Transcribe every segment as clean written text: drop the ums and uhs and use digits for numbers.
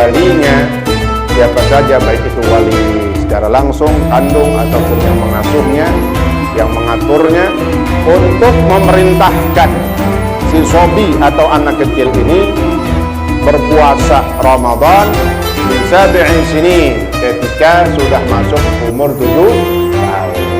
walinya, siapa saja, baik itu wali secara langsung, kandung ataupun yang mengasuhnya, yang mengaturnya, untuk memerintahkan si sobi atau anak kecil ini berpuasa Ramadan di 7 sini, ketika sudah masuk umur 7 tahun.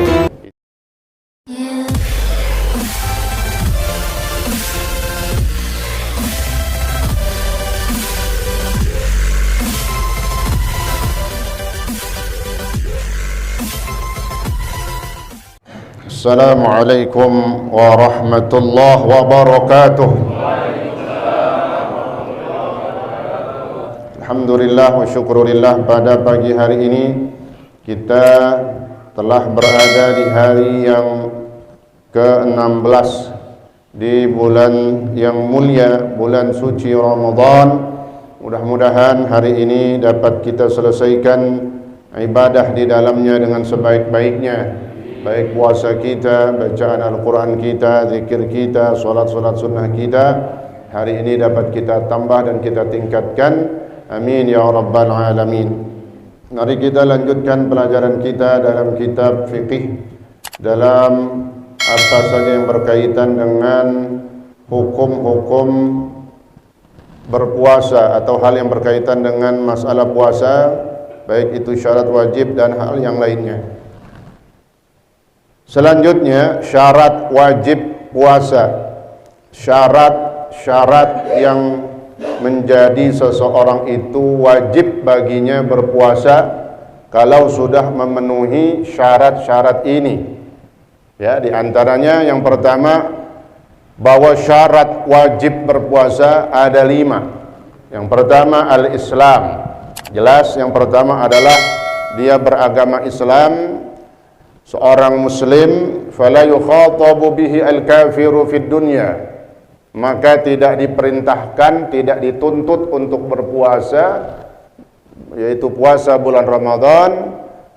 Assalamualaikum warahmatullahi wabarakatuh. Alhamdulillah wa syukurillah, pada pagi hari ini kita telah berada di hari yang ke-16 di bulan yang mulia, bulan suci Ramadan. Mudah-mudahan hari ini dapat kita selesaikan ibadah di dalamnya dengan sebaik-baiknya, baik puasa kita, bacaan Al-Quran kita, zikir kita, solat-solat sunnah kita, hari ini dapat kita tambah dan kita tingkatkan. Amin ya rabbal alamin. Mari kita lanjutkan pelajaran kita dalam kitab fikih, dalam apa saja yang berkaitan dengan hukum-hukum berpuasa atau hal yang berkaitan dengan masalah puasa, baik itu syarat wajib dan hal yang lainnya. Selanjutnya, syarat wajib puasa. Syarat yang menjadi seseorang itu wajib baginya berpuasa kalau sudah memenuhi syarat-syarat ini. Ya, di antaranya yang pertama, bahwa syarat wajib berpuasa ada 5. Yang pertama al-Islam. Jelas yang pertama adalah dia beragama Islam, seorang muslim. Fala yukhatabu bihi al-kafiru fid dunya, maka tidak diperintahkan, tidak dituntut untuk berpuasa, yaitu puasa bulan Ramadan,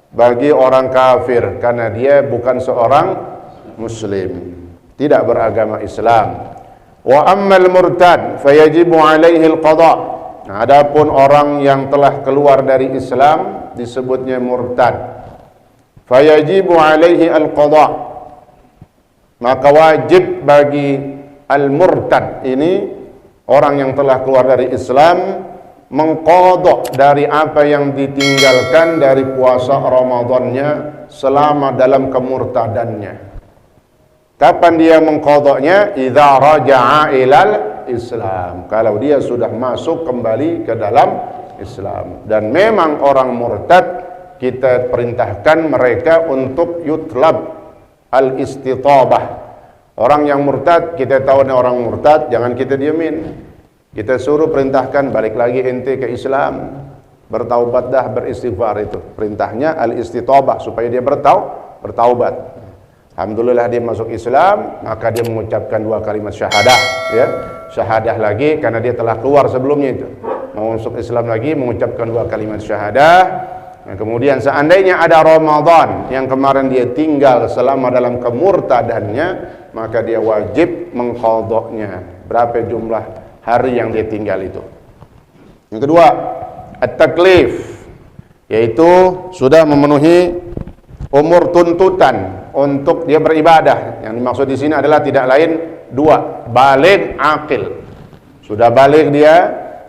bagi orang kafir, karena dia bukan seorang muslim, tidak beragama Islam. Wa ammal murtad fayajibu alaihi al-qada. Nah, adapun orang yang telah keluar dari Islam disebutnya murtad, fayajibu alaihi al-qada, maka wajib bagi al-murtad ini, orang yang telah keluar dari Islam, mengqadha dari apa yang ditinggalkan dari puasa Ramadannya selama dalam kemurtadannya. Kapan dia mengqadhanya? Idza raja'a ilal Islam, kalau dia sudah masuk kembali ke dalam Islam. Dan memang orang murtad kita perintahkan mereka untuk yutlab al-istitabah. Orang yang murtad, kita tahu nih orang murtad, jangan kita diemin. Kita suruh perintahkan, balik lagi ente ke Islam, bertaubat dah, beristighfar. Itu perintahnya al-istitabah, supaya dia bertaubat. Alhamdulillah dia masuk Islam, maka dia mengucapkan 2 kalimat syahadah, ya. Syahadah lagi karena dia telah keluar sebelumnya itu. Mau masuk Islam lagi, mengucapkan 2 kalimat syahadah. Nah, kemudian seandainya ada Ramadan yang kemarin dia tinggal selama dalam kemurtadannya, maka dia wajib mengqadhanya. Berapa jumlah hari yang dia tinggal itu. Yang kedua, at-taklif, yaitu sudah memenuhi umur tuntutan untuk dia beribadah. Yang dimaksud di sini adalah tidak lain 2, baligh, aqil. Sudah baligh dia,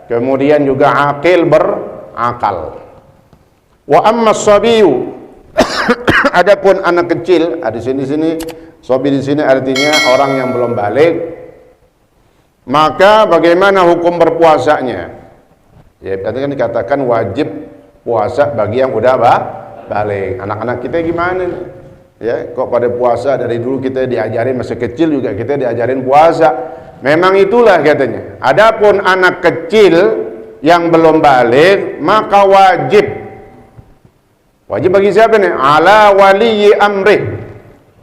kemudian juga aqil, berakal. Wa amma sabiyu, adapun anak kecil, di sini sabi di sini artinya orang yang belum balik, maka bagaimana hukum berpuasanya? Ya, tadi kan dikatakan wajib puasa bagi yang udah balik. Anak-anak kita gimana nih? Ya, kok pada puasa dari dulu kita diajarin, masih kecil juga kita diajarin puasa. Memang itulah katanya. Adapun anak kecil yang belum balik, maka wajib bagi siapa nih? Ala waliyi amrih,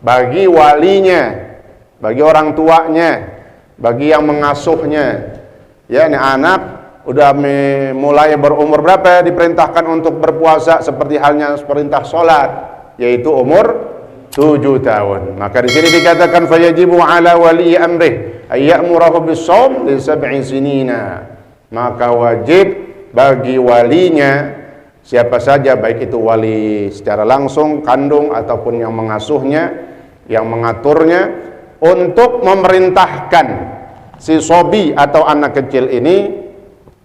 bagi walinya, bagi orang tuanya, bagi yang mengasuhnya. Ya, ini anak udah mulai berumur berapa diperintahkan untuk berpuasa, seperti halnya perintah sholat, yaitu umur 7 tahun. Maka di sini dikatakan fayajibu ala waliyi amrih ayyamurahu bis-shaum li 7 sinina. Maka wajib bagi walinya, siapa saja, baik itu wali secara langsung, kandung ataupun yang mengasuhnya, yang mengaturnya, untuk memerintahkan si sobi atau anak kecil ini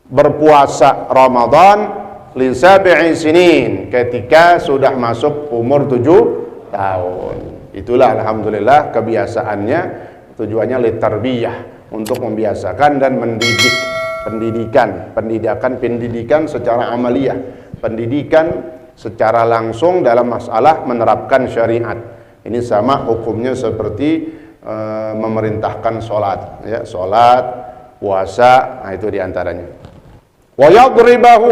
berpuasa Ramadan li sab'i sinin, ketika sudah masuk umur 7 tahun. Itulah alhamdulillah kebiasaannya, tujuannya litarbiyah, untuk membiasakan dan mendidik, pendidikan secara amaliyah, pendidikan secara langsung dalam masalah menerapkan syariat. Ini sama hukumnya seperti memerintahkan sholat, ya, sholat, puasa, nah itu diantaranya. Wa yadribahu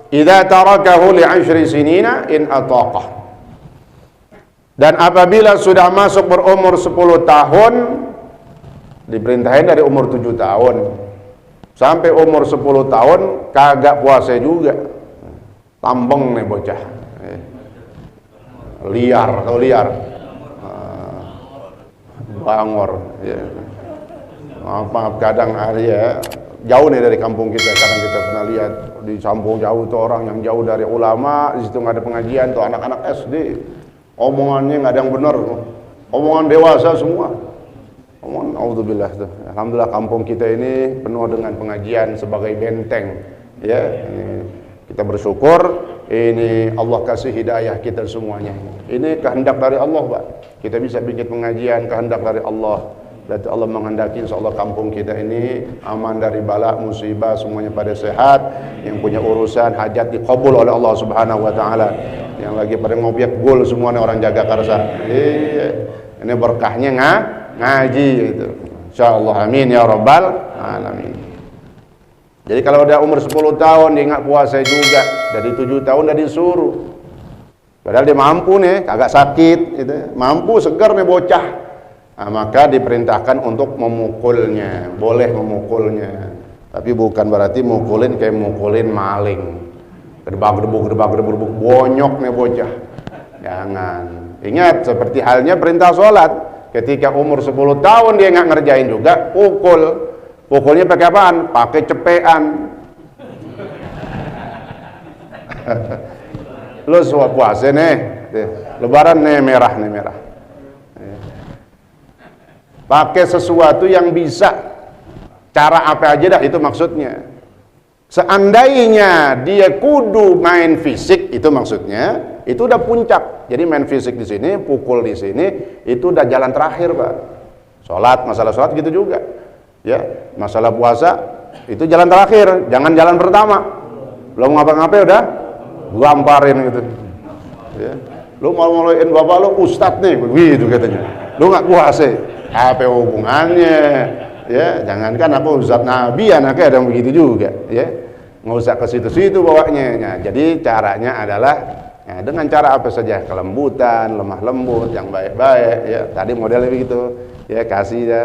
idza tarakahu li 10 sinina in ataqah. Dan apabila sudah masuk berumur 10 tahun, diperintahin dari umur 7 tahun sampai umur 10 tahun kagak puasa juga, tambeng nih bocah, liar atau liar, bangor, ya. Maaf kadang ya, jauh nih dari kampung kita, kadang kita pernah lihat di kampung jauh tuh orang yang jauh dari ulama, di situ nggak ada pengajian tuh anak-anak SD, omongannya nggak ada yang benar, omongan dewasa semua. Alhamdulillah tuh. Alhamdulillah kampung kita ini penuh dengan pengajian sebagai benteng. Ya, ini kita bersyukur, ini Allah kasih hidayah kita semuanya. Ini kehendak dari Allah, Pak. Kita bisa bikin pengajian, kehendak dari Allah. Berarti Allah menghendaki insyaallah kampung kita ini aman dari bala, musibah, semuanya pada sehat, yang punya urusan hajat dikabul oleh Allah Subhanahu wa taala. Yang lagi pada ngopiak gol semuanya orang jaga karsa. Ini berkahnya ngaji itu. Insyaallah, amin ya rabbal alamin. Jadi kalau udah umur 10 tahun dia nggak puasa juga, dari 7 tahun udah disuruh. Padahal dia mampu nih, kagak sakit gitu. Mampu, segar nih bocah. Nah, maka diperintahkan untuk memukulnya, boleh memukulnya. Tapi bukan berarti mukulin kayak mukulin maling. Gedebak-gedebuk, bonyok nih bocah. Jangan. Ingat, seperti halnya perintah sholat. Ketika umur 10 tahun dia nggak ngerjain juga, pukul. Pukulnya pakai apaan? Pakai cepean. Lu puasa nih, lebaran nih merah. Pakai sesuatu yang bisa, cara apa aja dah, itu maksudnya. Seandainya dia kudu main fisik, itu maksudnya, itu udah puncak. Jadi main fisik di sini, pukul di sini, itu udah jalan terakhir, Pak. Masalah sholat gitu juga. Ya, masalah puasa itu jalan terakhir, jangan jalan pertama. Belum ngapa-ngapain udah gamparin gitu. Ya. Lu malu-maluin bapak lu ustadz nih, begitu katanya. Lu nggak puasa. Apa hubungannya? Ya, jangankan aku ustadz nabi, anaknya ada yang begitu juga, ya. Nggak usah ke situ-situ bawanya. Nah, jadi caranya adalah ya, dengan cara apa saja, kelembutan, lemah lembut, yang baik-baik, ya. Tadi modelnya begitu, ya, kasih ya,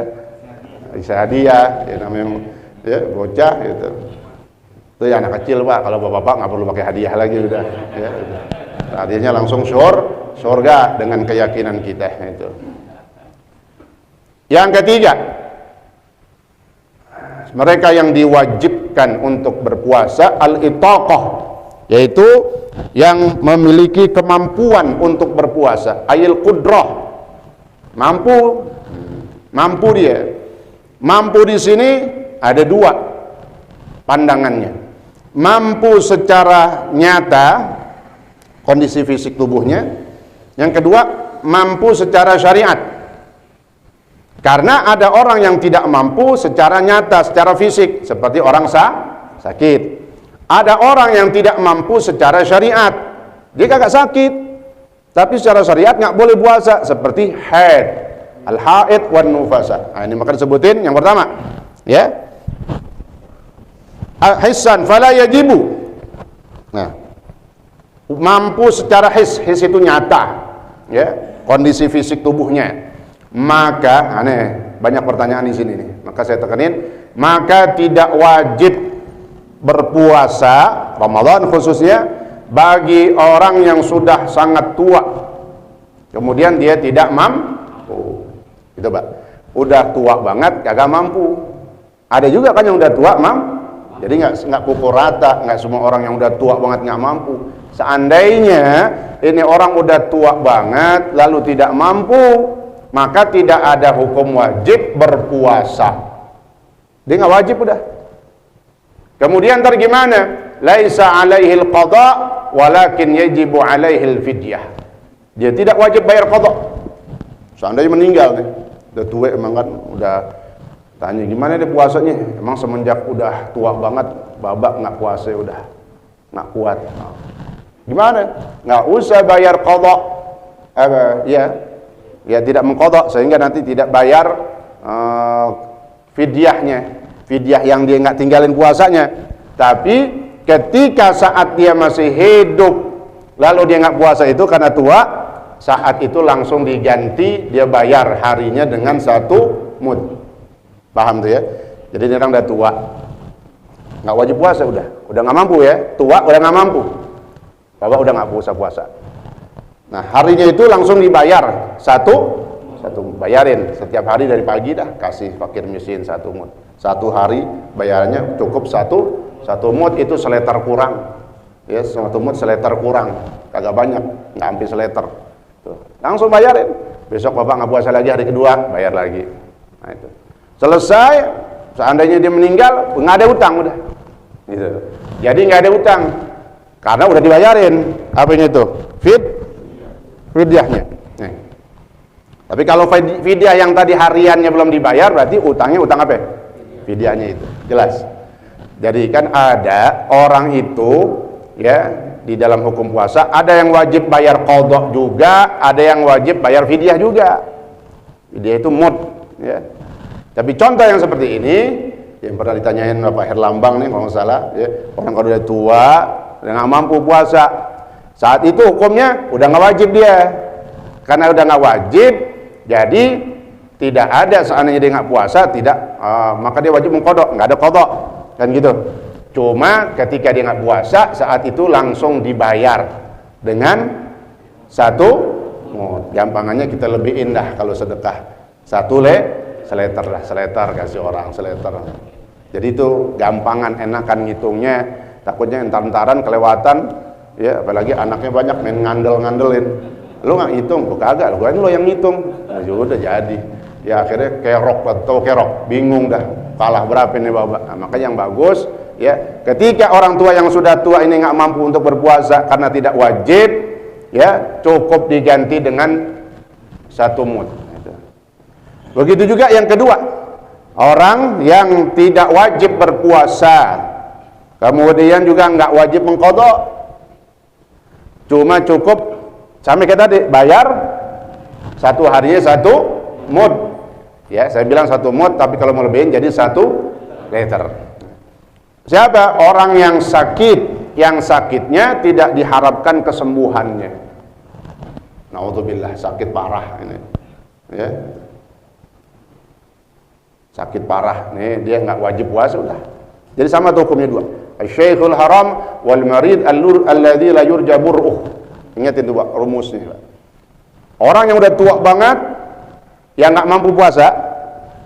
bisa hadiah, ya, namanya ya bocah gitu. Itu ya anak kecil, Pak. Kalau bapak-bapak nggak perlu pakai hadiah lagi udah, ya. Hadiahnya langsung surga dengan keyakinan kita itu. Yang ketiga, mereka yang diwajibkan untuk berpuasa al-itaqah, yaitu yang memiliki kemampuan untuk berpuasa, ayil qudrah, mampu dia. Mampu di sini ada dua pandangannya. Mampu secara nyata kondisi fisik tubuhnya. Yang kedua, mampu secara syariat. Karena ada orang yang tidak mampu secara nyata, secara fisik, seperti orang sakit. Ada orang yang tidak mampu secara syariat, dia kagak sakit, tapi secara syariat nggak boleh puasa, seperti haid, al-haid wan nufasa. Nah, ini maka disebutin yang pertama, ya. Hissan fala yajibu. Nah, mampu secara his itu nyata, ya, kondisi fisik tubuhnya. Maka banyak pertanyaan di sini nih. Maka saya tekanin, maka tidak wajib berpuasa Ramadan khususnya bagi orang yang sudah sangat tua. Kemudian dia tidak mampu. Gitu, Pak. Udah tua banget kagak mampu. Ada juga kan yang udah tua Jadi nggak pukul rata, nggak semua orang yang udah tua banget nggak mampu. Seandainya ini orang udah tua banget lalu tidak mampu, maka tidak ada hukum wajib berpuasa. Dia nggak wajib udah. Kemudian ntar gimana? Laisa alaihi al-qada walakin yajibu alaihi al-fidyah. Dia tidak wajib bayar qada. Seandainya meninggal nih, udah tua emang kan, udah tanya gimana dia puasanya? Emang semenjak udah tua banget, babak nggak puasa udah nggak kuat. Gimana? Nggak usah bayar qada. Ya tidak mengqada sehingga nanti tidak bayar fidyahnya. Fidyah yang dia nggak tinggalin puasanya. Tapi ketika saat dia masih hidup lalu dia nggak puasa itu karena tua, saat itu langsung diganti, dia bayar harinya dengan 1 mud. Paham tuh ya? Jadi ini orang udah tua, nggak wajib puasa, udah nggak mampu ya, tua udah nggak mampu, bapak udah nggak puasa. Nah harinya itu langsung dibayar satu bayarin setiap hari dari pagi dah, kasih fakir miskin 1 mud. 1 hari bayarannya cukup 1 mud, itu seletar kurang ya, 1 mud seletar kurang, kagak banyak, nggak hampir seletar. Tuh, langsung bayarin. Besok bapak nggak puasa lagi, hari kedua bayar lagi. Nah itu selesai. Seandainya dia meninggal nggak ada utang udah gitu. Jadi nggak ada utang karena udah dibayarin apanya itu fidyahnya. Nih. Tapi kalau fidyah yang tadi hariannya belum dibayar, berarti utangnya utang apa? Fidyahnya itu jelas. Jadi kan ada orang itu ya di dalam hukum puasa ada yang wajib bayar qada juga, ada yang wajib bayar fidyah juga. Fidyah itu mud ya. Tapi contoh yang seperti ini yang pernah ditanyain Bapak Herlambang nih kalau nggak salah ya, orang kalau udah tua udah nggak mampu puasa, saat itu hukumnya udah nggak wajib dia, karena udah nggak wajib jadi tidak ada seandainya dia nggak puasa maka dia wajib mengqada, nggak ada qada kan gitu. Cuma ketika dia nggak puasa saat itu langsung dibayar dengan 1 mud. Gampangannya kita lebih indah kalau sedekah 1 seletar kasih orang seletar. Jadi itu gampangan, enakan ngitungnya. Takutnya entar-entaran kelewatan ya, apalagi anaknya banyak main ngandelin. Lu nggak ngitung, kok kagak? Gua ini lo yang ngitung. Nah, udah jadi. Ya akhirnya kerok, bingung dah. Kalah berapa ini bapak? Nah, makanya yang bagus ya, ketika orang tua yang sudah tua ini nggak mampu untuk berpuasa karena tidak wajib, ya cukup diganti dengan 1 mud. Begitu juga yang kedua, orang yang tidak wajib berpuasa, kemudian juga nggak wajib mengqada, cuma cukup sama kayak tadi, bayar 1 harinya 1 mud. Ya, saya bilang 1 mud, tapi kalau mau lebihin jadi 1 liter. Siapa? Orang yang sakit, yang sakitnya tidak diharapkan kesembuhannya. Naudzubillah, sakit parah ini. Ya. Sakit parah nih, dia nggak wajib puasa udah. Jadi sama tuh hukumnya 2. Asy-syaikhul haram wal marid alladzi la yurja bur'uh. Ingat itu Pak, rumusnya. Orang yang udah tua banget yang nggak mampu puasa,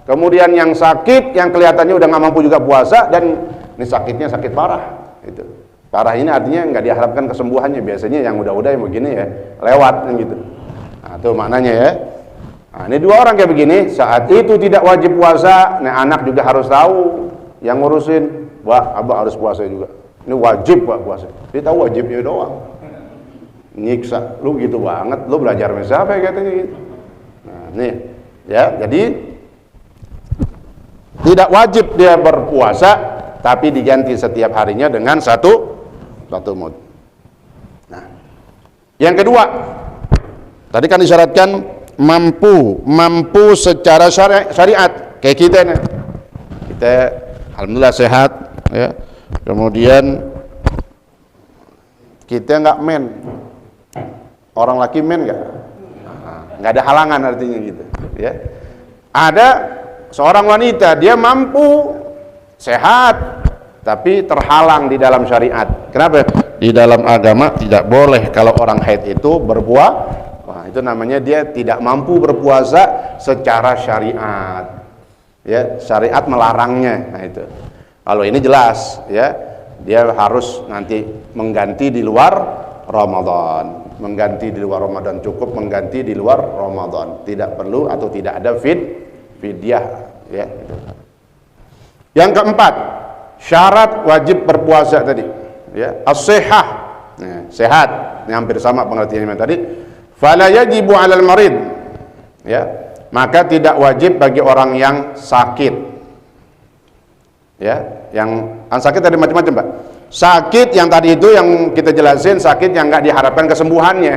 kemudian yang sakit yang kelihatannya udah nggak mampu juga puasa, dan ini sakitnya sakit parah. Itu. Parah ini artinya nggak diharapkan kesembuhannya. Biasanya yang udah-udah yang begini ya lewat gitu. Nah, itu maknanya ya. Nah, ini 2 orang kayak begini, saat itu tidak wajib puasa. Nah, anak juga harus tahu yang ngurusin, Wah, abah harus puasa juga. Ini wajib Pak puasa. Dia tahu wajibnya doang. Nyiksa, lu gitu banget, lu belajar sama siapa ya katanya gitu. Nah, nih, ya, jadi tidak wajib dia berpuasa, tapi diganti setiap harinya dengan 1 mud. Nah, yang kedua, tadi kan disyaratkan mampu secara syariat kayak kita nih. Kita alhamdulillah sehat ya. Kemudian kita nggak men. Orang laki men nggak ada halangan artinya gitu ya. Ada seorang wanita dia mampu sehat tapi terhalang di dalam syariat. Kenapa? Di dalam agama tidak boleh kalau orang haid itu berpuasa. Wah, itu namanya dia tidak mampu berpuasa secara syariat. Ya, syariat melarangnya. Nah itu. Kalau ini jelas ya, dia harus nanti mengganti di luar Ramadan. Mengganti di luar Ramadan, cukup mengganti di luar Ramadan. Tidak perlu atau tidak ada fidyah ya. Yang keempat, syarat wajib berpuasa tadi ya, as-sihah. Nah, sehat, ini hampir sama pengertiannya tadi. Fala yajibu 'alal marid ya, maka tidak wajib bagi orang yang sakit. Ya, yang sakit ada macam-macam, Pak. Sakit yang tadi itu yang kita jelasin, sakit yang nggak diharapkan kesembuhannya,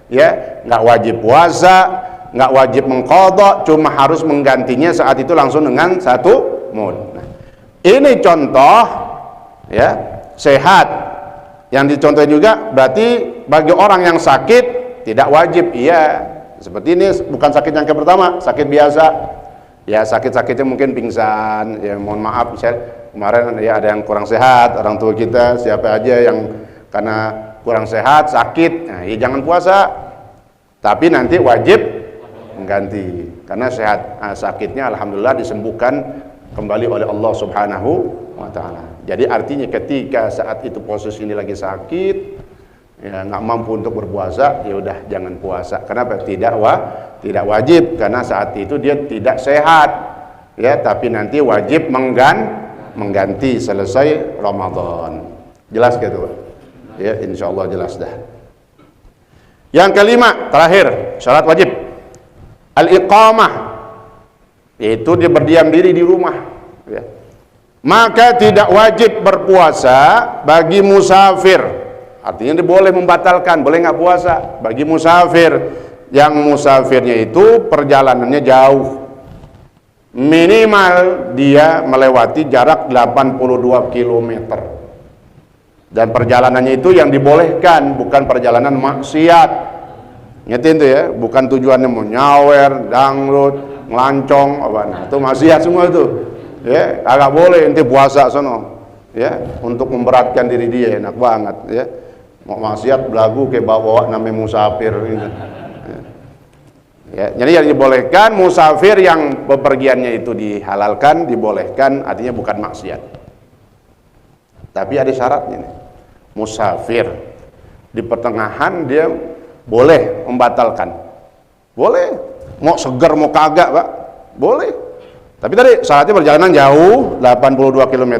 ya, nggak wajib puasa, nggak wajib mengqadha, cuma harus menggantinya saat itu langsung dengan satu mud. Nah, ini contoh, ya, sehat. Yang dicontohin juga berarti bagi orang yang sakit tidak wajib, iya. Seperti ini bukan sakit yang pertama, sakit biasa. Ya sakit-sakitnya mungkin pingsan, ya mohon maaf misalnya kemarin ya ada yang kurang sehat, orang tua kita siapa aja yang karena kurang sehat, sakit, nah ya jangan puasa, tapi nanti wajib mengganti karena sehat, sakitnya alhamdulillah disembuhkan kembali oleh Allah Subhanahu wa Ta'ala. Jadi artinya ketika saat itu posisi ini lagi sakit, ya nggak mampu untuk berpuasa, ya udah jangan puasa. Kenapa? Tidak wajib karena saat itu dia tidak sehat, ya, tapi nanti wajib mengganti selesai Ramadan. Jelas gitu, ya, insya Allah jelas dah. Yang kelima, terakhir, syarat wajib al-iqamah, yaitu dia berdiam diri di rumah, ya. Maka tidak wajib berpuasa bagi musafir, artinya dia boleh membatalkan, boleh nggak puasa bagi musafir yang musafirnya itu perjalanannya jauh, minimal dia melewati jarak 82 km, dan perjalanannya itu yang dibolehkan, bukan perjalanan maksiat. Ngerti itu ya, bukan tujuannya mau nyawer, dangdut, ngelancong apa, nah itu maksiat semua itu ya, agak boleh nanti puasa sono ya, untuk memberatkan diri dia, enak banget ya, mau maksiat belagu kayak bawa namanya musafir gitu. Ya, jadi yang dibolehkan musafir yang bepergiannya itu dihalalkan, dibolehkan, artinya bukan maksiat. Tapi ada syaratnya nih. Musafir di pertengahan dia boleh membatalkan. Boleh. Mau seger mau kagak, Pak. Boleh. Tapi tadi syaratnya perjalanan jauh 82 km,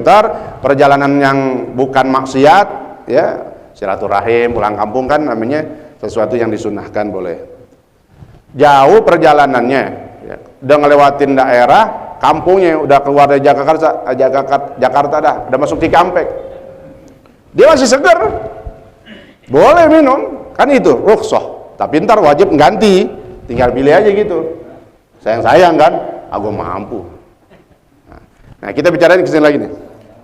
perjalanan yang bukan maksiat, ya, silaturahim, pulang kampung kan namanya sesuatu yang disunahkan, boleh. Jauh perjalanannya ya, udah ngelewatin daerah kampungnya, udah keluar dari Jakarta dah, udah masuk Cikampek, dia masih seger, boleh minum, kan itu rukhsah. Tapi ntar wajib ganti, tinggal pilih aja gitu, sayang kan, aku mampu. Nah kita bicarain kesini lagi nih,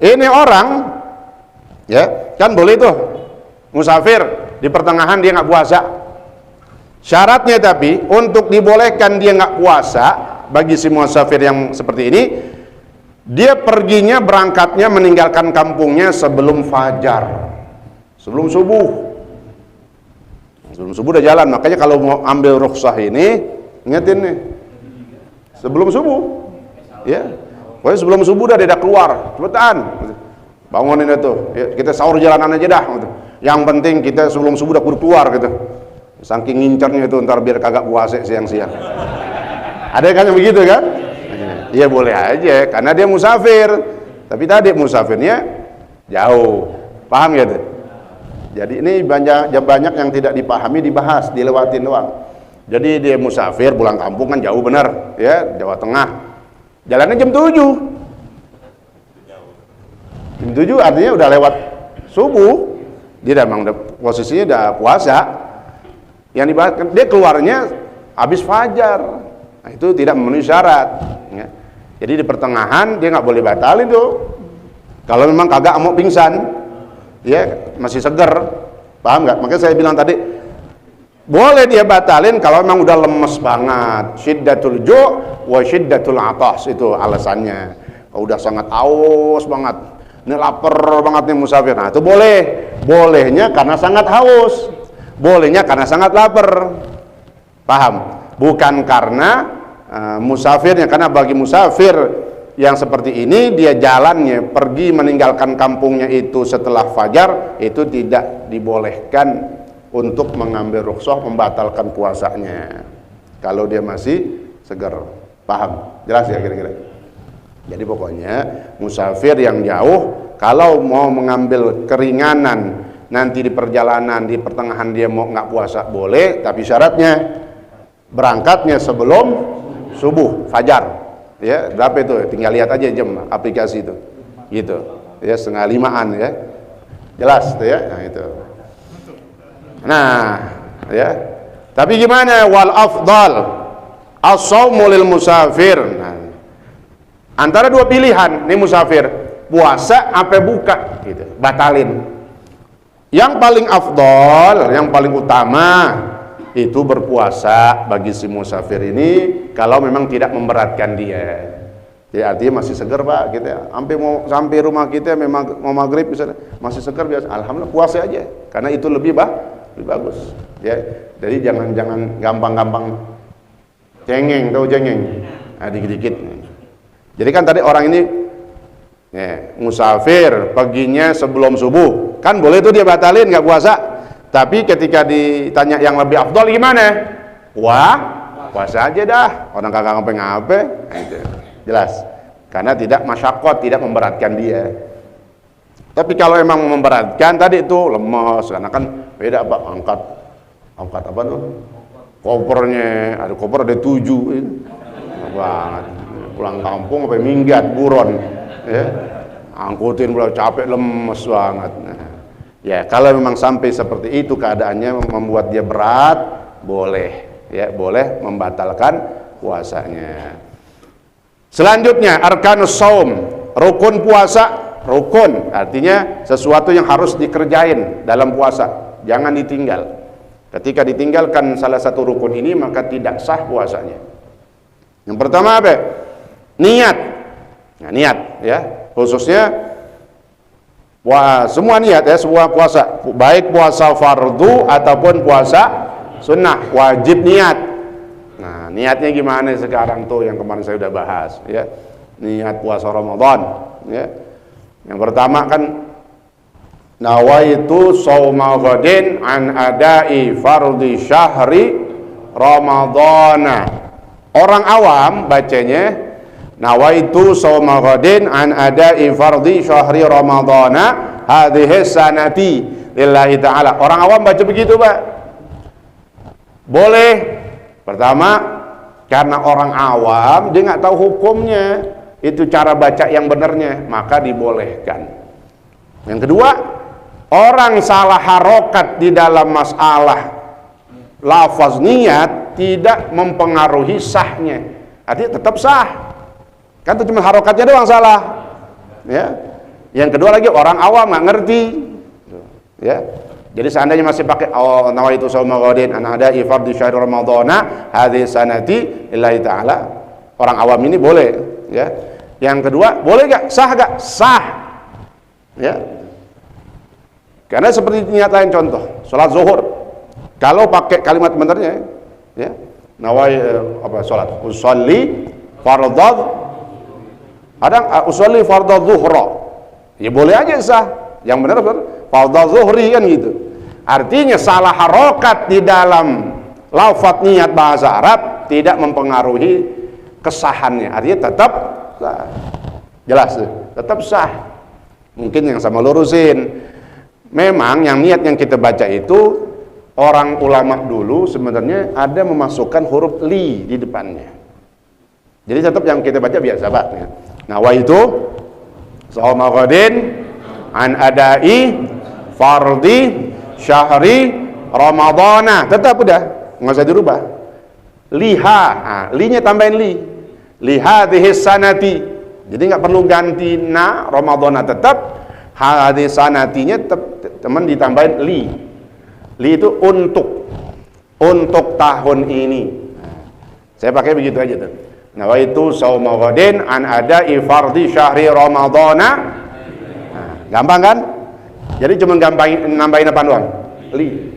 ini orang ya kan boleh tuh musafir di pertengahan dia nggak puasa. Syaratnya tapi untuk dibolehkan dia nggak puasa bagi si musafir yang seperti ini, dia perginya berangkatnya meninggalkan kampungnya sebelum fajar, sebelum subuh. Sebelum subuh udah jalan, makanya kalau mau ambil rukhsah ini ingetin nih sebelum subuh, ya. Pokoknya sebelum subuh udah dia keluar, cepetan bangunin itu, ya, kita sahur jalanan aja dah. Yang penting kita sebelum subuh udah keluar gitu. Saking ngincernya itu ntar biar kagak puasa siang-siang. Ada kan yang begitu kan? Iya boleh aja karena dia musafir. Tapi tadi musafirnya jauh. Paham ya tuh? Jadi ini banyak yang tidak dipahami, dibahas, dilewatin doang. Jadi dia musafir pulang kampung kan jauh bener ya, Jawa Tengah. Jalannya jam 7. Jam 7 artinya udah lewat subuh. Dia memang posisinya udah puasa. Yang dibahas, dia keluarnya habis fajar, nah, itu tidak memenuhi syarat ya. Jadi di pertengahan dia nggak boleh batalin tuh kalau memang kagak mau pingsan ya, masih seger, paham nggak? Makanya saya bilang tadi boleh dia batalin kalau memang udah lemes banget, syiddatul ju' wa syiddatul atas, itu alasannya. Kalau udah sangat haus banget, ini lapar banget nih musafir, nah itu bolehnya karena sangat haus, bolehnya karena sangat lapar, paham? Bukan karena musafirnya, karena bagi musafir yang seperti ini, dia jalannya pergi meninggalkan kampungnya itu setelah fajar, itu tidak dibolehkan untuk mengambil rukhsah membatalkan puasanya kalau dia masih segar. Paham? Jelas ya kira-kira? Jadi pokoknya musafir yang jauh kalau mau mengambil keringanan nanti di perjalanan, di pertengahan dia mau nggak puasa boleh, tapi syaratnya berangkatnya sebelum subuh fajar. Ya, berapa itu? Tinggal lihat aja jam aplikasi itu. Gitu. Ya, 4:30 ya. Jelas tuh ya. Nah, itu. Nah, ya. Tapi gimana wal afdal as-shaumu lil musafir? Nah, antara dua pilihan nih musafir, puasa apa buka gitu. Batalin. Yang paling afdal, yang paling utama itu berpuasa bagi si musafir ini kalau memang tidak memberatkan dia. Jadi artinya masih segar Pak gitu ya. Sampai rumah kita memang mau maghrib misalnya masih segar biasa. Alhamdulillah puasa aja. Karena itu lebih bagus. Ya. Jadi jangan gampang-gampang cengeng, tahu cengeng. Nah, dikit-dikit. Jadi kan tadi orang ini ya, musafir paginya sebelum subuh. Kan boleh tuh dia batalin nggak puasa. Tapi ketika ditanya yang lebih afdol gimana? Wah, puasa aja dah. Orang kagak ngapain-ngapain. Nah, itu. Jelas. Karena tidak masyakot, tidak memberatkan dia. Tapi kalau emang memberatkan tadi itu lemes, karena kan beda Pak, angkat apa tuh? Kopernya, ada koper ada 7 banget. Pulang kampung sampai minggat buron, ya. Angkutin pula capek lemes banget. Nah, ya, kalau memang sampai seperti itu keadaannya membuat dia berat, boleh, ya, boleh membatalkan puasanya. Selanjutnya arkanus shaum, rukun puasa. Rukun artinya sesuatu yang harus dikerjain dalam puasa, jangan ditinggal. Ketika ditinggalkan salah satu rukun ini maka tidak sah puasanya. Yang pertama apa? Niat. Nah, niat ya, khususnya semua niat ya, semua puasa, baik puasa fardu ataupun puasa sunnah, wajib niat. Nah, niatnya gimana sekarang tuh yang kemarin saya udah bahas ya. Niat puasa Ramadan ya. Yang pertama kan nawaitu shauma ghadin an adai fardhi syahri Ramadana. Orang awam bacanya nawaitu shauma ghadin an adai fardhi syahri Ramadana hadhihi sanati lillahi ta'ala. Orang awam baca begitu, Pak. Boleh. Pertama, karena orang awam dia nggak tahu hukumnya, itu cara baca yang benarnya, maka dibolehkan. Yang kedua, orang salah harokat di dalam masalah lafaz niat tidak mempengaruhi sahnya, artinya tetap sah. Kan itu cuma harokatnya doang salah. Ya. Yang kedua lagi orang awam nggak ngerti. Ya. Jadi seandainya masih pakai nawaitu shauma ghadin an ada'i fardhi syahr ramadhana hadhihi sanati lillahi ta'ala, orang awam ini boleh, ya. Yang kedua, boleh gak? Sah gak? Sah. Ya. Karena seperti niat lain, contoh sholat zuhur, kalau pakai kalimat benernya ya, nawai sholat usolli fardhu, ada usolli fardhu zuhra, ya boleh aja sah. Yang benar fardhu zuhri kan gitu. Artinya salah harokat di dalam lafaz niat bahasa Arab tidak mempengaruhi kesahannya, artinya tetap sah. Jelas, tetap sah. Mungkin yang sama lurusin, memang yang niat yang kita baca itu orang ulama dulu sebenarnya ada memasukkan huruf li di depannya. Jadi tetap yang kita baca biasa, Pak. Nah, wa itu shauma ghadin an adai fardhi syahri Ramadhana, tetap udah, nggak usah dirubah. Liha, nah, linya tambahin li hadhihi sanati, jadi nggak perlu ganti na, Ramadhana tetap, hadhihi sanatinya tetap, teman ditambahin li itu untuk tahun ini. Saya pakai begitu aja tuh. Nawaitu shauma ghadin an ada'i fardhi syahri Ramadhana. Nah, gampang kan? Jadi cuma nambahin apa doang? Li.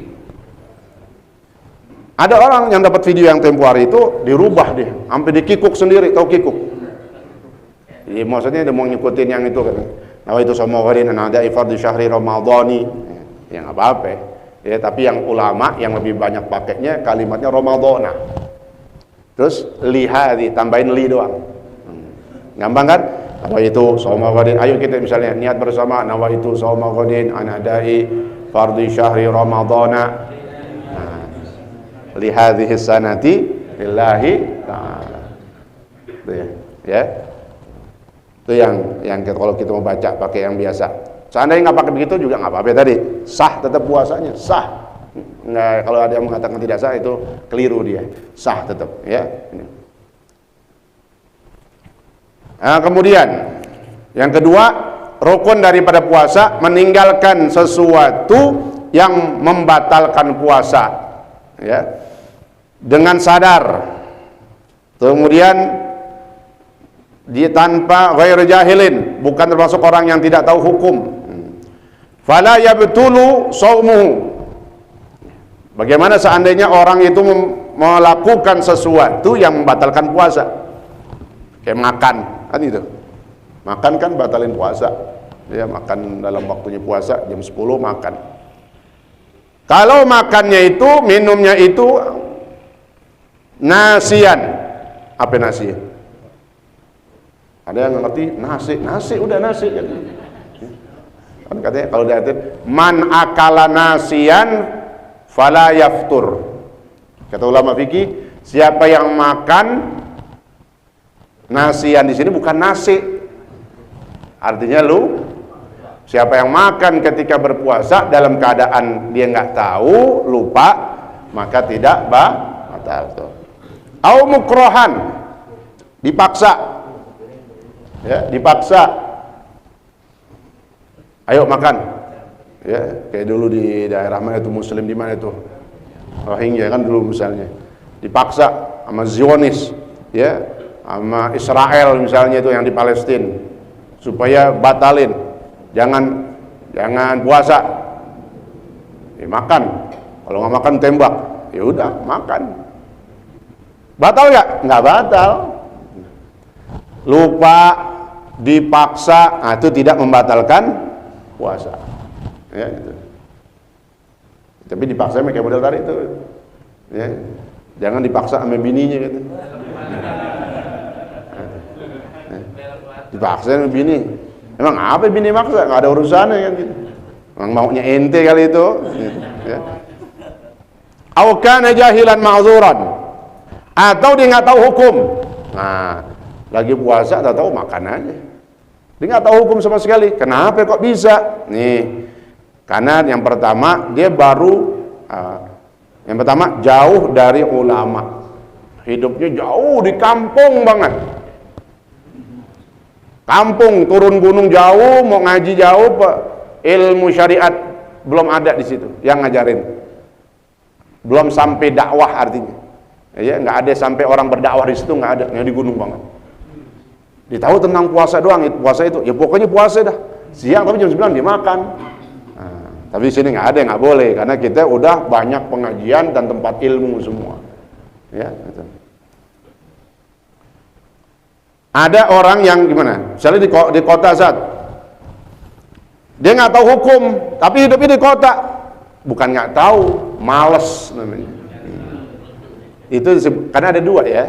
Ada orang yang dapat video yang tempo hari itu dirubah dia, sampai dikikuk sendiri, tahu kikuk? Jadi maksudnya dia mau ngikutin yang itu kan. Nawaitu shauma ghadin an ada'i fardhi syahri ramadhani. Ya enggak apa-apa. Ya, tapi yang ulama yang lebih banyak pakainya kalimatnya ramadhana. Terus lihadi tambahin li doang. Gampang kan? Nawaitu shauma ghadin. Ayo kita misalnya niat bersama nawaitu shauma ghadin an ada'i fardhi syahri ramadhana. Li hadhihi sanati lillahi ta'ala. Itu ya. Ya. Itu yang kalau kita mau baca pakai yang biasa. Seandainya nggak pakai begitu juga nggak apa-apa tadi. Sah tetap puasanya, sah. Nggak, kalau ada yang mengatakan tidak sah itu keliru dia. Sah tetap, ya. Nah, kemudian yang kedua, rukun daripada puasa meninggalkan sesuatu yang membatalkan puasa, ya. Dengan sadar. Kemudian dia tanpa ghair jahilin, bukan termasuk orang yang tidak tahu hukum. Fala yabtulu shaumuhu. Bagaimana seandainya orang itu melakukan sesuatu yang membatalkan puasa? Kayak makan, kan itu. Makan kan batalin puasa. Ya, makan dalam waktunya puasa jam 10 makan. Kalau makannya itu, minumnya itu nasian. Apa nasian? Ada yang ngerti nasi udah nasi kan. Kan katanya kalau diartikan man akala nasian fala yaftur. Kata ulama fikih, siapa yang makan nasian di sini bukan nasi. Artinya siapa yang makan ketika berpuasa dalam keadaan dia nggak tahu, lupa, maka tidak batal. Au mukrohan, dipaksa. Ya, dipaksa. Ayo makan. Ya, kayak dulu di daerah mana itu Muslim di mana itu? Rohingya kan dulu misalnya. Dipaksa sama Zionis, ya, sama Israel misalnya itu yang di Palestina supaya batalin. Jangan puasa. Ya, makan. Kalau nggak makan tembak. Ya udah, makan. Batal nggak? Nggak batal. Lupa, dipaksa, nah itu tidak membatalkan puasa. Ya, itu. Tapi dipaksa kayak model tadi itu. Ya. Jangan dipaksa sama bininya gitu. Dipaksa sama bini. Emang apa bini maksa? Nggak ada urusannya kan gitu. Emang maunya ente kali itu. Gitu. Ya. Au kana jahilan ma'zuran. Atau dia nggak tahu hukum. Nah, lagi puasa tahu makan aja. Dia nggak tahu hukum sama sekali. Kenapa kok bisa? Nih, karena yang pertama dia baru yang pertama jauh dari ulama. Hidupnya jauh di kampung banget. Kampung, turun gunung jauh, mau ngaji jauh, ilmu syariat belum ada di situ yang ngajarin. Belum sampai dakwah artinya. Ya, nggak ada sampai orang berdakwah di situ, nggak ada, yang di gunung banget. Dia tahu tentang puasa doang, puasa itu, ya pokoknya puasa dah. Siang tapi jam 9 dia makan. Nah, tapi di sini nggak ada, nggak boleh, karena kita udah banyak pengajian dan tempat ilmu semua. Ya, gitu. Ada orang yang gimana? Misalnya di kota Zat, dia nggak tahu hukum, tapi hidupnya di kota. Bukan nggak tahu, males namanya. Itu karena ada dua ya.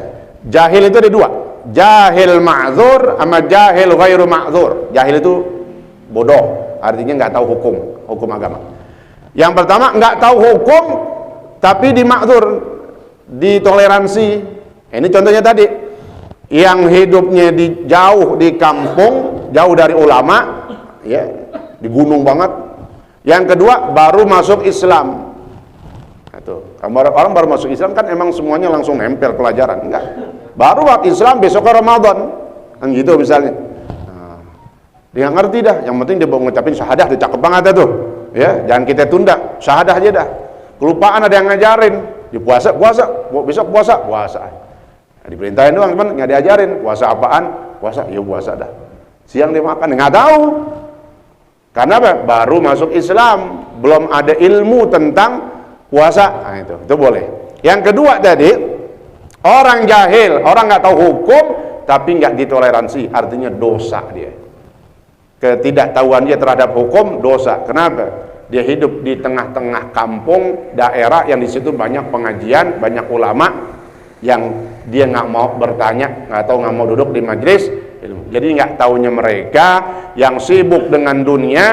Jahil itu ada dua. Jahil ma'dzur sama jahil ghairu ma'dzur. Jahil itu bodoh, artinya nggak tahu hukum agama. Yang pertama nggak tahu hukum tapi dima'dzur, ditoleransi. Ini contohnya tadi, yang hidupnya jauh di kampung, jauh dari ulama, ya, di gunung banget. Yang kedua baru masuk Islam. Orang baru masuk Islam kan emang semuanya langsung nempel pelajaran, enggak? Baru waktu Islam besok ke Ramadan, kan gitu misalnya. Nah, dia ngerti dah, yang penting dia mau ngucapin syahadah, dia cakep banget tuh. Ya, jangan kita tunda, syahadah aja dah. Kelupaan ada yang ngajarin, di puasa, besok puasa. Nah, diperintahin doang, cuman nggak diajarin puasa apaan, puasa, ya puasa dah. Siang dia makan, nggak tahu. Karena apa? Baru masuk Islam, belum ada ilmu tentang puasa. Nah, itu boleh. Yang kedua tadi, orang jahil, orang nggak tahu hukum tapi nggak ditoleransi, artinya dosa dia. Ketidaktahuan dia terhadap hukum dosa. Kenapa? Dia hidup di tengah-tengah kampung, daerah yang di situ banyak pengajian, banyak ulama yang dia nggak mau bertanya, nggak mau duduk di majelis. Jadi nggak taunya mereka yang sibuk dengan dunia,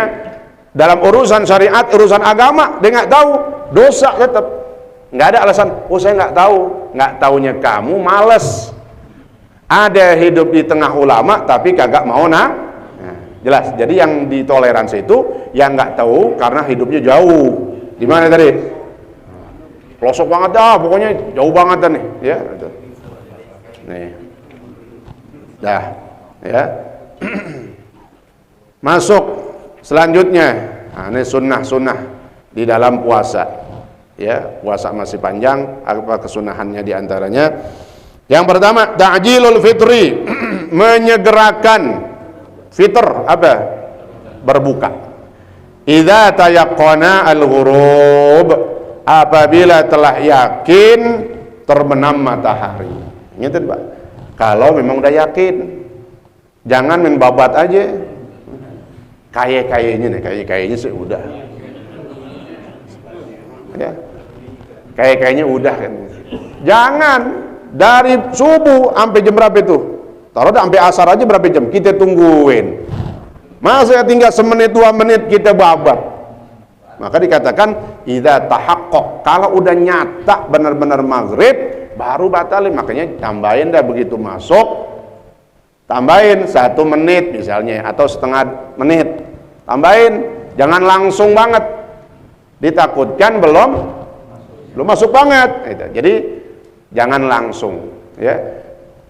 dalam urusan syariat, urusan agama dia nggak tahu, dosa tetap. Nggak ada alasan, oh saya nggak tahu. Nggak taunya kamu males. Ada hidup di tengah ulama tapi kagak mau jelas. Jadi yang ditoleransi itu yang nggak tahu karena hidupnya jauh. Di mana tadi? Pelosok banget dah, pokoknya jauh banget nih, ya. Nih, dah, ya. Masuk selanjutnya, nah, ini sunnah-sunnah di dalam puasa, ya. Puasa masih panjang, apa kesunahannya diantaranya? Yang pertama, ta'jilul fitri, menyegerakan fitr, apa? Berbuka. Idza tayaqqana al-ghurub, apabila telah yakin terbenam matahari. Ingat Pak, kalau memang udah yakin, jangan main babat aja. Kayaknya sih udah. Ya. Kayaknya udah kan. Jangan dari subuh sampai jam berapa itu? Taruh sampai asar aja berapa jam? Kita tungguin. Masa tinggal semenit 2 menit kita babat. Maka dikatakan idza tahaqqaq, kalau udah nyata benar-benar maghrib baru batalin. Makanya tambahin dah begitu masuk, tambahin 1 menit misalnya atau setengah menit, tambahin, jangan langsung banget, ditakutkan belum masuk banget gitu. Jadi jangan langsung, ya.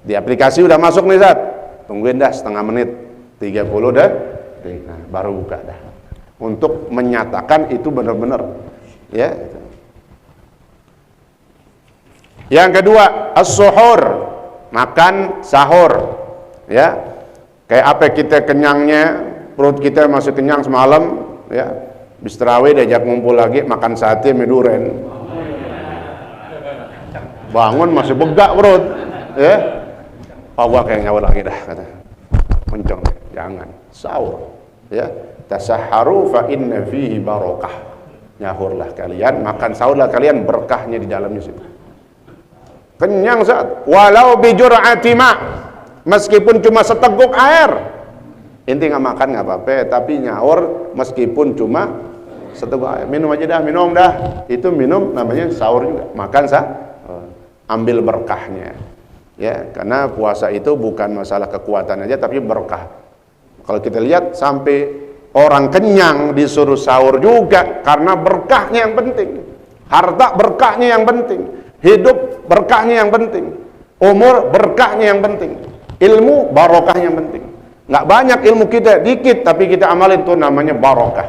Di aplikasi udah masuk nih Zat, tungguin dah setengah menit, 30 dah, nah, baru buka dah, untuk menyatakan itu benar-benar, ya. Yang kedua, as-suhur, makan sahur, ya. Kayak apa kita kenyangnya, perut kita masih kenyang semalam, ya. Habis tarawih diajak ngumpul lagi makan sate meduren, bangun masih begak perut, ya. Oh, gua kayak nyawa lagi dah, kata mencong. Jangan sahur, ya. Tasahharu fa inna fihi barakah, nyahurlah kalian, makan sahurlah kalian, berkahnya di dalamnya situ. Kenyang saat walau bijur'ati ma, meskipun cuma seteguk air, inti nggak makan nggak apa-apa, tapi nyahur meskipun cuma seteguk air, minum aja dah, minum dah, itu minum namanya sahur juga, makan ambil berkahnya, ya. Karena puasa itu bukan masalah kekuatan aja tapi berkah. Kalau kita lihat sampai orang kenyang disuruh sahur juga karena berkahnya yang penting, harta berkahnya yang penting, hidup berkahnya yang penting, umur berkahnya yang penting, ilmu barokahnya yang penting. Nggak banyak ilmu kita, dikit tapi kita amalin, tuh namanya barokah,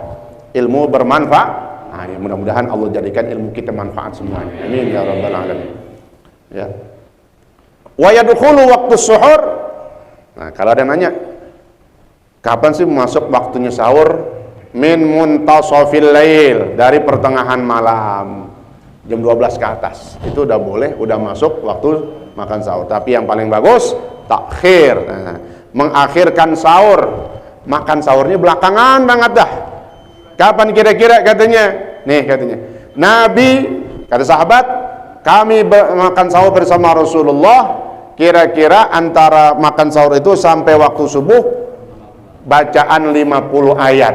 ilmu bermanfaat. Nah, ya, mudah-mudahan Allah jadikan ilmu kita manfaat semuanya, amin ya rabbal alamin, ya. Wa yadkhulu waktu suhur. Nah, kalau ada yang nanya kapan sih masuk waktunya sahur, min muntasafil lail, dari pertengahan malam jam 12 ke atas itu udah boleh, udah masuk waktu makan sahur. Tapi yang paling bagus takhir, nah, mengakhirkan sahur, makan sahurnya belakangan banget dah. Kapan kira-kira katanya? Nih katanya, Nabi, kata sahabat, kami makan sahur bersama Rasulullah, kira-kira antara makan sahur itu sampai waktu subuh bacaan 50 ayat.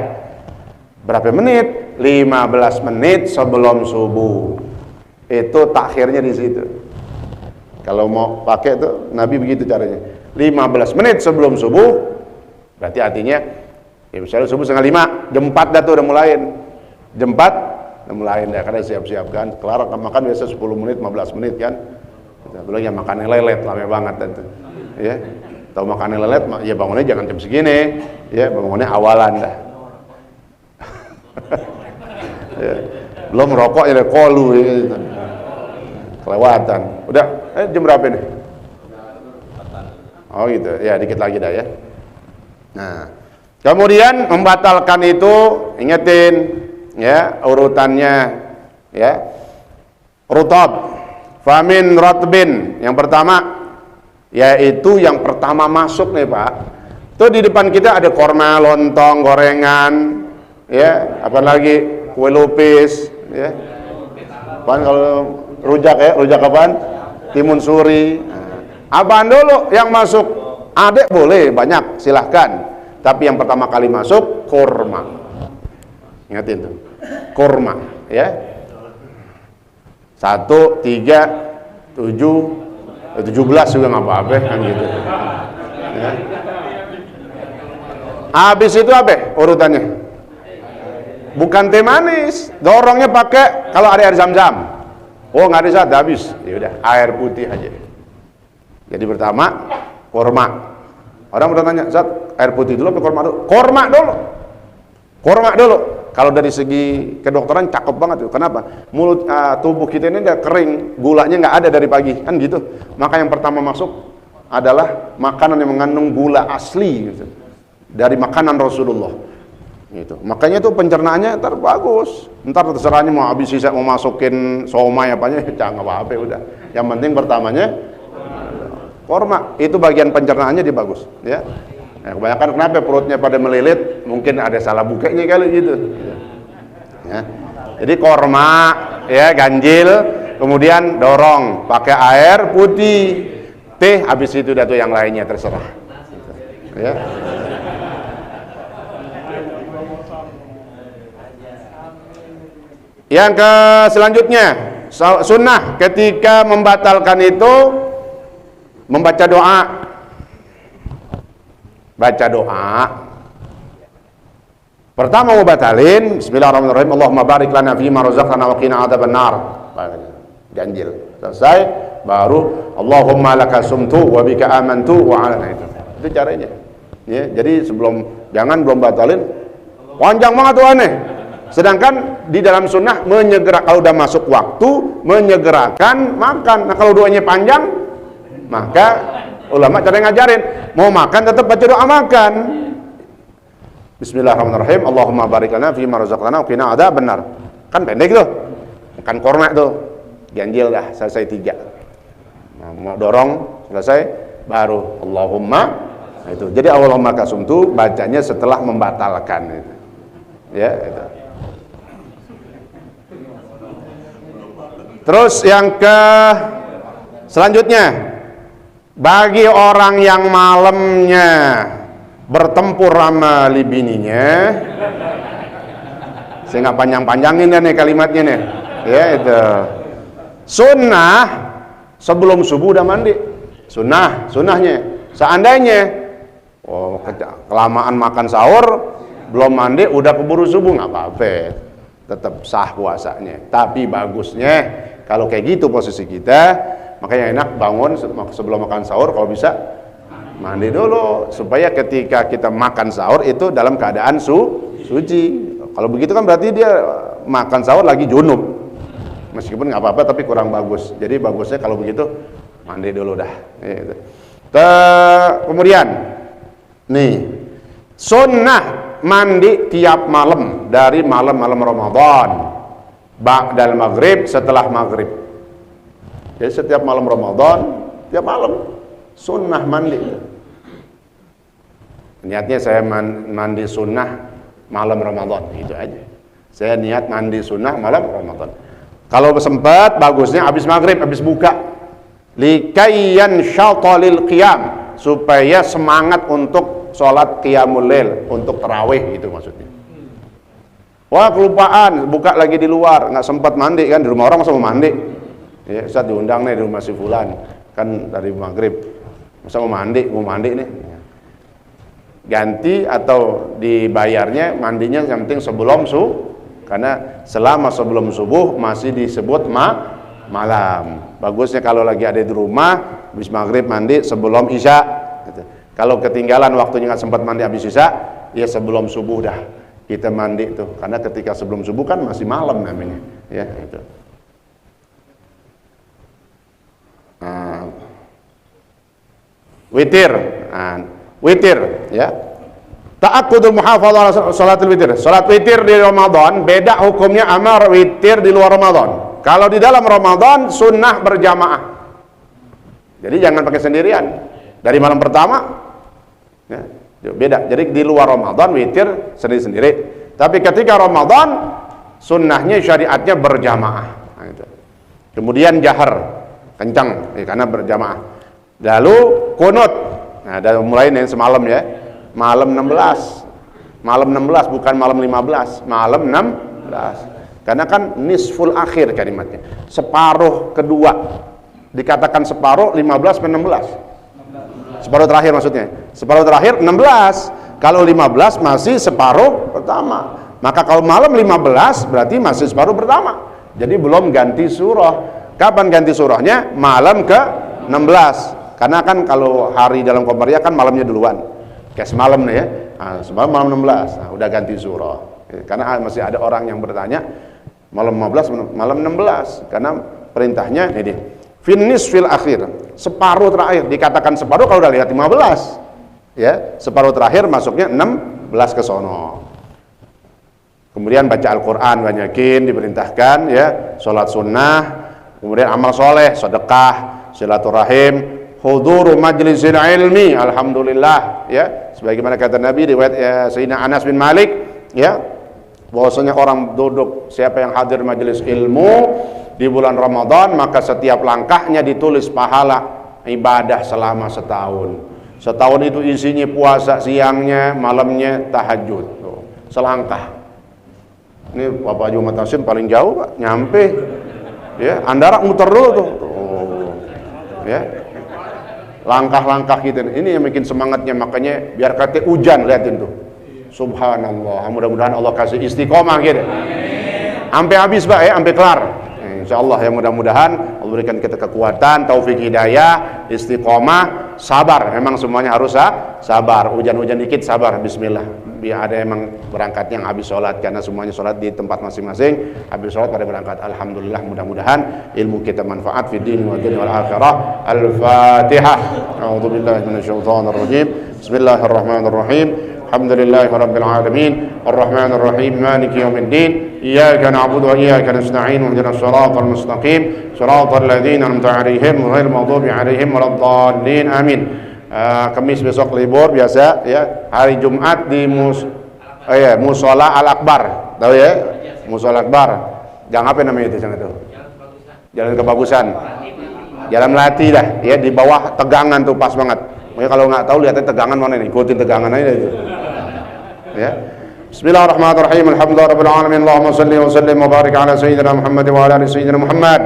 Berapa menit? 15 menit sebelum subuh. Itu takhirnya di situ. Kalau mau pakai tuh Nabi begitu caranya. 15 menit sebelum subuh, berarti artinya ya misalnya subuh 4:30, jam 4 dah tuh udah mulai. Jam 4 udah mulai dah, karena siap-siapkan. Kelar makan biasa 10 menit, 15 menit kan. Belum yang makannya lelet, lama banget tentu. Ya. Tahu makannya lelet, ya bangunnya jangan jam segini. Ya, bangunnya awalan dah. Ya. Belum rokok ya kolu gitu. Kelewatan. Udah, jam berapa nih? Oh gitu. Ya, dikit lagi dah ya. Nah, kemudian membatalkan itu, ingetin ya urutannya, ya. Rutab, famin ratbin, yang pertama yaitu yang pertama masuk nih Pak. Tuh di depan kita ada korma, lontong, gorengan, ya, apalagi kue lupis, ya. Apaan kalau rujak ya, rujak apaan? Timun suri. Abang dulu yang masuk, adek boleh banyak, silahkan. Tapi yang pertama kali masuk korma. Ingatin tuh, korma, ya. 1, 3, 7, 17 juga nggak apa-apa kan gitu. Ya. Habis itu apa urutannya? Bukan teh manis, dorongnya pakai kalau ada air zam-zam. Oh nggak ada zat, habis. Ya udah air putih aja. Jadi pertama korma. Orang bertanya, Zat, air putih dulu apa korma dulu? Korma dulu. Korma dulu. Kalau dari segi kedokteran cakep banget tuh. Kenapa? Mulut tubuh kita ini udah kering, gulanya nggak ada dari pagi, kan gitu. Maka yang pertama masuk adalah makanan yang mengandung gula asli gitu. Dari makanan Rasulullah gitu. Makanya tuh pencernaannya ntar bagus. Ntar terserahnya mau habis sisa mau masukin somai apanya, jangan apa-apa udah. Yang penting pertamanya korma, itu bagian pencernaannya dia bagus, ya. Nah, kebanyakan kenapa perutnya pada melilit? Mungkin ada salah bukanya kali gitu. Ya. Jadi korma, ya ganjil, kemudian dorong pakai air putih, teh, habis itu dah tuh yang lainnya terserah. Ya. Yang ke selanjutnya, sunnah ketika membatalkan itu membaca doa. Baca doa. Pertama mau batalin, bismillahirrahmanirrahim, Allahumma barik lana fima razaqtana wa qina adzabannar. Ganjil. Selesai, baru Allahumma laka sumtu wa bika amantu wa ala itu caranya. Ya, jadi jangan belum batalin panjang banget tuh aneh. Sedangkan di dalam sunnah menyegera, kalau udah masuk waktu menyegerakan makan. Nah kalau doanya panjang, maka ulama cara ngajarin mau makan tetap baca doa makan. Bismillahirrahmanirrahim, Allahumma barik lana fima razaqtana wa qina adzabannar. Kan pendek tuh. Makan korma tuh. Ganjil dah, selesai 3. Nah, mau dorong selesai baru Allahumma. Nah, itu. Jadi Allahumma kasumtu bacanya setelah membatalkan itu. Ya, itu. Terus yang ke selanjutnya, bagi orang yang malamnya bertempur sama bininya, saya nggak panjang-panjangin nih kalimatnya nih, ya itu. Sunnah sebelum subuh udah mandi, sunnahnya. Seandainya kelamaan makan sahur belum mandi udah keburu subuh, nggak apa-apa, tetap sah puasanya. Tapi bagusnya kalau kayak gitu posisi kita, makanya enak bangun sebelum makan sahur kalau bisa mandi dulu supaya ketika kita makan sahur itu dalam keadaan suci. Kalau begitu kan berarti dia makan sahur lagi junub, meskipun nggak apa-apa tapi kurang bagus. Jadi bagusnya kalau begitu mandi dulu dah. Gitu. Kemudian nih sunnah mandi tiap malam dari malam-malam Ramadan, ba'dal maghrib, setelah maghrib. Jadi setiap malam Ramadan, tiap malam sunnah mandi. Niatnya saya mandi sunnah malam Ramadan, itu aja. Saya niat mandi sunnah malam Ramadan. Kalau sempat, bagusnya habis maghrib, habis buka. Likayyan syatalil qiyam, supaya semangat untuk sholat qiyamul lail, untuk tarawih itu maksudnya. Wah kelupaan, buka lagi di luar, nggak sempat mandi kan, di rumah orang masa mau mandi. Ya, Ustaz diundang nih di rumah si fulan, kan dari maghrib, masa mau mandi nih. Ganti atau dibayarnya mandinya yang penting sebelum karena selama sebelum subuh masih disebut malam. Bagusnya kalau lagi ada di rumah, habis maghrib mandi sebelum isya. Gitu. Kalau ketinggalan waktunya nggak sempat mandi habis isya, ya sebelum subuh dah kita mandi tuh. Karena ketika sebelum subuh kan masih malam namanya, ya itu. Witir, ya. Ta'akkudul muhafadzah ala salatul witir. Salat witir di Ramadan beda hukumnya sama witir di luar Ramadan. Kalau di dalam Ramadan sunnah berjamaah. Jadi jangan pakai sendirian. Dari malam pertama, ya, beda. Jadi di luar Ramadan witir sendiri-sendiri. Tapi ketika Ramadan, sunnahnya syariatnya berjamaah. Nah, itu. Kemudian jahar, kencang, karena berjamaah. Lalu kunut. Nah, dari mulai nih semalam ya, malam 16. Malam 16 bukan malam 15, malam 16. Karena kan nisful akhir kalimatnya. Separuh kedua. Dikatakan separuh 15 ke 16. Separuh terakhir maksudnya. Separuh terakhir 16. Kalau 15 masih separuh pertama. Maka kalau malam 15 berarti masih separuh pertama. Jadi belum ganti surah. Kapan ganti surahnya? Malam ke 16. Karena kan kalau hari dalam Qamariyah kan malamnya duluan. Kayak semalam nih ya. Nah, semalam malam 16. Nah, udah ganti surah. Karena masih ada orang yang bertanya malam 15, malam 16. Karena perintahnya ini finis fil akhir, separuh terakhir. Dikatakan separuh kalau udah lihat 15. Ya, separuh terakhir masuknya 16 ke sono. Kemudian baca Al-Qur'an banyakin, diperintahkan ya, salat sunnah, kemudian amal soleh, sedekah, silaturahim, huduru majlisil ilmi, alhamdulillah ya, sebagaimana kata Nabi riwayat ya, Sayyidina Anas bin Malik ya, bahwasanya orang duduk, siapa yang hadir majelis ilmu di bulan Ramadan, maka setiap langkahnya ditulis pahala ibadah selama setahun. Setahun itu isinya puasa siangnya, malamnya tahajud. Tuh, selangkah. Ini Bapak Jumat Tasim paling jauh Pak, nyampe. Ya, Andara muter dulu tuh. Tuh. Ya. Langkah-langkah gitu. Ini yang bikin semangatnya, makanya biar kata hujan, lihatin tuh. Subhanallah, mudah-mudahan Allah kasih istiqomah gitu. Sampai habis Pak ya, sampai kelar. Insyaallah ya, mudah-mudahan Allah berikan kita kekuatan, taufik hidayah, istiqomah, sabar. Memang semuanya harus sabar. Hujan-hujan dikit sabar, bismillah. Biar ada emang berangkat yang habis sholat, karena semuanya sholat di tempat masing-masing. Habis sholat pada berangkat. Alhamdulillah, mudah-mudahan ilmu kita manfaat fi din wa dunya wal akhirah. Al-Fatihah. A'udzubillahi minasyaitonir rajim. Bismillahirrahmanirrahim. Alhamdulillahi rabbil alamin. Arrahmanir rahim. Maliki yaumiddin. Iyyaka na'budu wa iyyaka nasta'in. Ihdinas siratal mustaqim. Siratal ladzina an'amta 'alaihim ghairil maghdubi 'alaihim waladdallin. Amin. Kamis besok libur biasa ya. Hari Jumat di Musola Al-Akbar. Tahu ya? Musola Akbar. Jangan apa namanya itu sana itu? Jalan Kebagusan. Jalan Melati dah ya, di bawah Tegangan tuh pas banget. Makanya kalau nggak tahu lihatnya Tegangan mana nih, ikutin Tegangan aja itu. Ya. Bismillahirrahmanirrahim. Alhamdulillahirabbil alamin. Allahumma shalli wa sallim wa barik ala sayyidina Muhammad wa ala ali sayyidina Muhammad.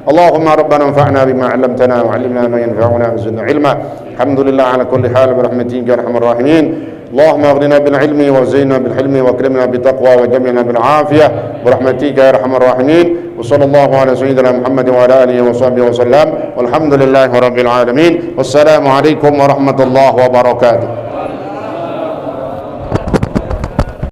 Allahumma rabbana anfa'na bima 'allamtana wa 'allimna ma yanfa'una wa zidna 'ilma. Alhamdulillah ala kulli hal bi rahmatika ya arhamar rahimin. Allahumma aghnina bil 'ilmi wa zayyinna bil hilmi wa akrimna bit taqwa wa jamilna bil 'afiyah bi rahmatika ya arhamar rahimin. Wa sallallahu ala sayyidina Muhammad wa ala alihi wa sahbihi wa sallam. Walhamdulillahi rabbil alamin. Wassalamu alaikum warahmatullahi wabarakatuh.